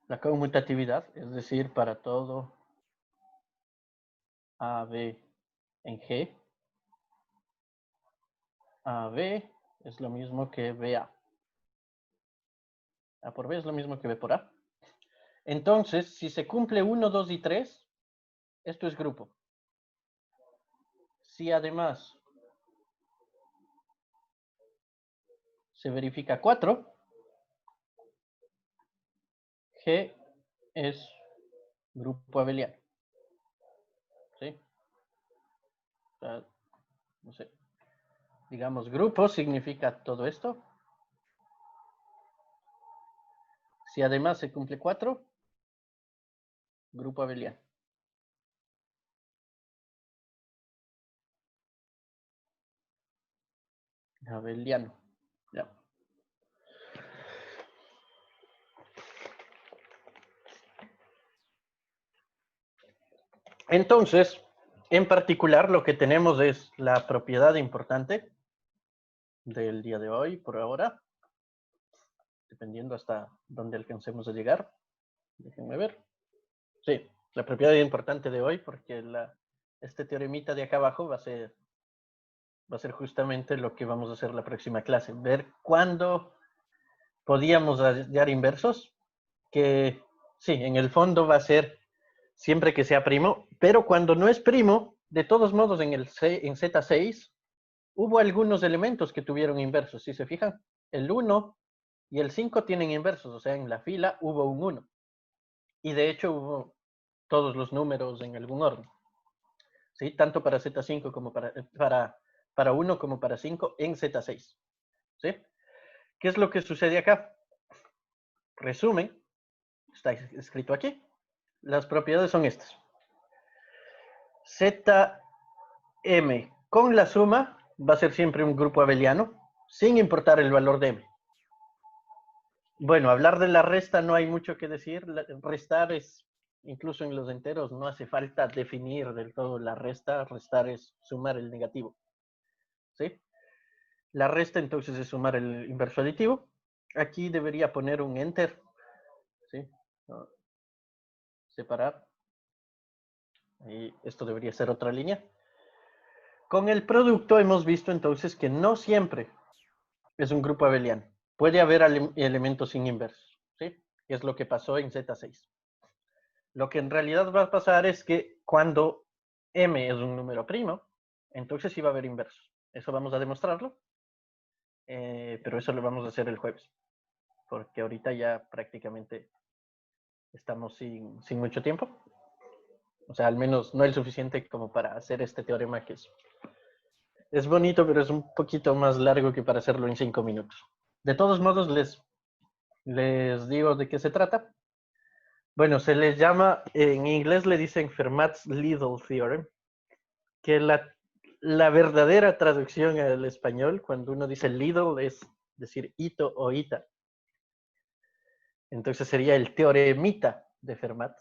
La conmutatividad, es decir, para todo AB en G, AB es lo mismo que BA. A por B es lo mismo que B por A. Entonces, si se cumple 1, 2 y 3, esto es grupo. Si además se verifica 4, G es grupo abeliano. ¿Sí? O sea, no sé. Digamos, grupo significa todo esto. Si además se cumple 4, grupo abeliano. Abeliano. Ya. Entonces, en particular, lo que tenemos es la propiedad importante del día de hoy, por ahora, dependiendo hasta dónde alcancemos a llegar. Déjenme ver. Sí, la propiedad importante de hoy, porque este teoremita de acá abajo va a ser justamente lo que vamos a hacer la próxima clase. Ver cuándo podíamos hallar inversos, que sí, en el fondo va a ser siempre que sea primo, pero cuando no es primo, de todos modos en Z6 hubo algunos elementos que tuvieron inversos, si se fijan, el 1 y el 5 tienen inversos, o sea, en la fila hubo un 1. Y de hecho hubo todos los números en algún orden. ¿Sí? Tanto para Z5 como para 1 como para 5 en Z6. ¿Sí? ¿Qué es lo que sucede acá? Resumen, está escrito aquí. Las propiedades son estas. Zm con la suma va a ser siempre un grupo abeliano, sin importar el valor de m. Bueno, hablar de la resta no hay mucho que decir. Restar es, incluso en los enteros, no hace falta definir del todo la resta. Restar es sumar el negativo. ¿Sí? La resta entonces es sumar el inverso aditivo. Aquí debería poner un enter. ¿Sí? Separar. Y esto debería ser otra línea. Con el producto hemos visto entonces que no siempre es un grupo abeliano. Puede haber elementos sin inversos, ¿sí? Que es lo que pasó en Z6. Lo que en realidad va a pasar es que cuando m es un número primo, entonces sí va a haber inversos. Eso vamos a demostrarlo, pero eso lo vamos a hacer el jueves, porque ahorita ya prácticamente estamos sin mucho tiempo. O sea, al menos no el suficiente como para hacer este teorema que es bonito, pero es un poquito más largo que para hacerlo en 5 minutos. De todos modos, les digo de qué se trata. Bueno, se les llama, en inglés le dicen Fermat's-Lidl Theorem, que la verdadera traducción al español, cuando uno dice Lidl, es decir hito o ita. Entonces sería el teoremita de Fermat,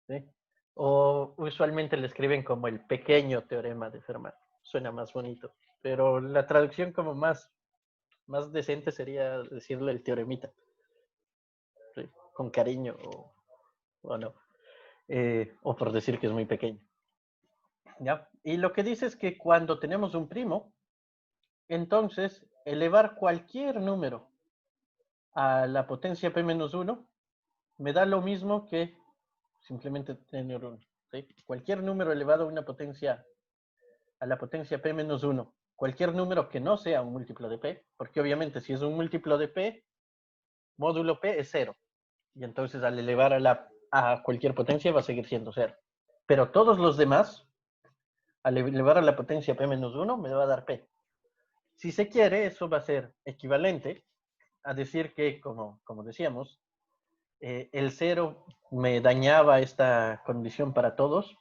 ¿sí? O usualmente le escriben como el pequeño teorema de Fermat. Suena más bonito. Pero la traducción como más decente sería decirle el teoremita. ¿Sí? Con cariño o no. O por decir que es muy pequeño. ¿Ya? Y lo que dice es que cuando tenemos un primo, entonces elevar cualquier número a la potencia p-1 me da lo mismo que simplemente tener 1. ¿Sí? Cualquier número elevado a la potencia p-1, cualquier número que no sea un múltiplo de p, porque obviamente si es un múltiplo de p, módulo p es 0. Y entonces al elevar a cualquier potencia va a seguir siendo 0. Pero todos los demás, al elevar a la potencia p-1, me va a dar p. Si se quiere, eso va a ser equivalente a decir que, como decíamos, el 0 me dañaba esta condición para todos,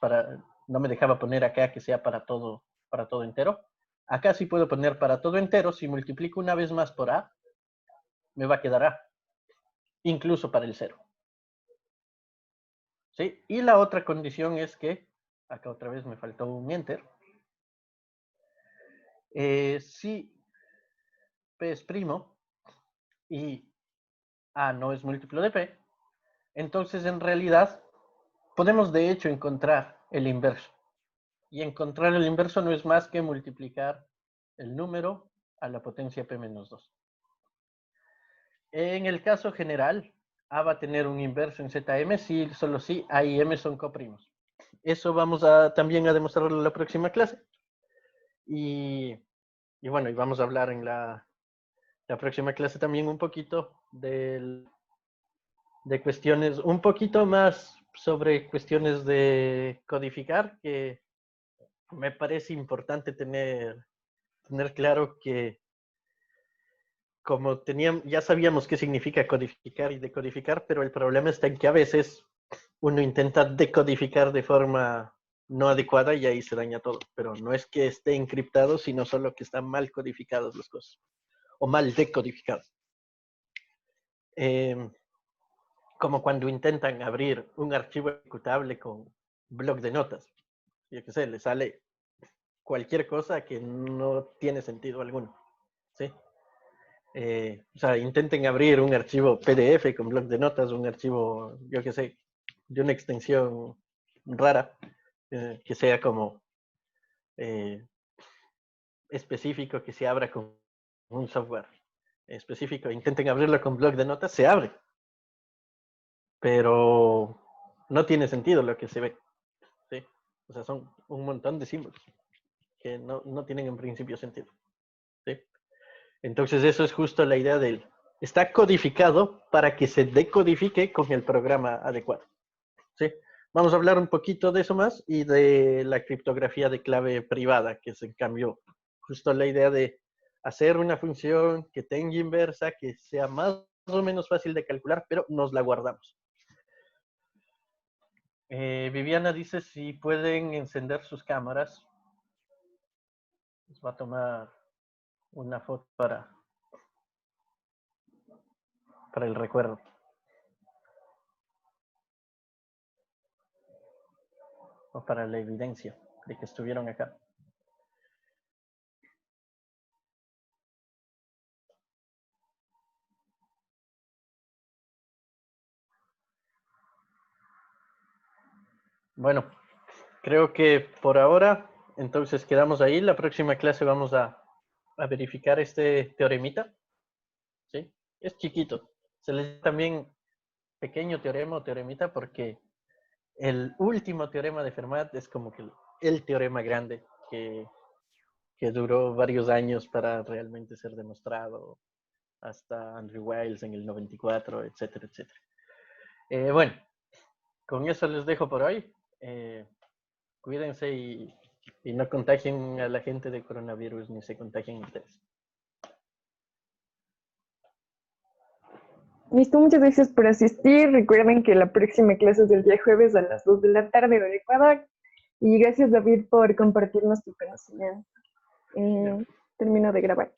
no me dejaba poner acá que sea para todo entero. Acá sí puedo poner para todo entero. Si multiplico una vez más por a, me va a quedar a, incluso para el 0. ¿Sí? Y la otra condición es que, acá otra vez me faltó un enter, si p es primo y a no es múltiplo de p, entonces en realidad podemos de hecho encontrar el inverso. Y encontrar el inverso no es más que multiplicar el número a la potencia p-2. En el caso general, a va a tener un inverso en Zm solo si a y m son coprimos. Eso vamos también a demostrarlo en la próxima clase. Y bueno, y vamos a hablar en la próxima clase también un poquito de cuestiones, un poquito más sobre cuestiones de codificar, que me parece importante tener claro que como ya sabíamos qué significa codificar y decodificar, pero el problema está en que a veces uno intenta decodificar de forma no adecuada y ahí se daña todo. Pero no es que esté encriptado, sino solo que están mal codificadas las cosas, o mal decodificadas. Como cuando intentan abrir un archivo ejecutable con bloc de notas. Yo qué sé, le sale cualquier cosa que no tiene sentido alguno. ¿Sí? O sea, intenten abrir un archivo PDF con bloc de notas, un archivo, yo qué sé, de una extensión rara, que sea como específico, que se abra con un software específico. Intenten abrirlo con bloc de notas, se abre. Pero no tiene sentido lo que se ve. ¿Sí? O sea, son un montón de símbolos que no tienen en principio sentido. ¿Sí? Entonces eso es justo la idea del... Está codificado para que se decodifique con el programa adecuado. ¿Sí? Vamos a hablar un poquito de eso más y de la criptografía de clave privada, que es en cambio justo la idea de hacer una función que tenga inversa, que sea más o menos fácil de calcular, pero nos la guardamos. Viviana dice si pueden encender sus cámaras. Les va a tomar una foto para el recuerdo. O para la evidencia de que estuvieron acá. Bueno, creo que por ahora, entonces quedamos ahí. La próxima clase vamos a verificar este teoremita. ¿Sí? Es chiquito. Se le dice también pequeño teorema o teoremita porque el último teorema de Fermat es como que el teorema grande que duró varios años para realmente ser demostrado, hasta Andrew Wiles en el 94, etcétera, etcétera. Bueno, con eso les dejo por hoy. Cuídense y no contagien a la gente de coronavirus ni se contagien ustedes. Listo, muchas gracias por asistir. Recuerden que la próxima clase es del día jueves a las 2 de la tarde de Ecuador. Y gracias, David, por compartirnos tu conocimiento. Termino de grabar.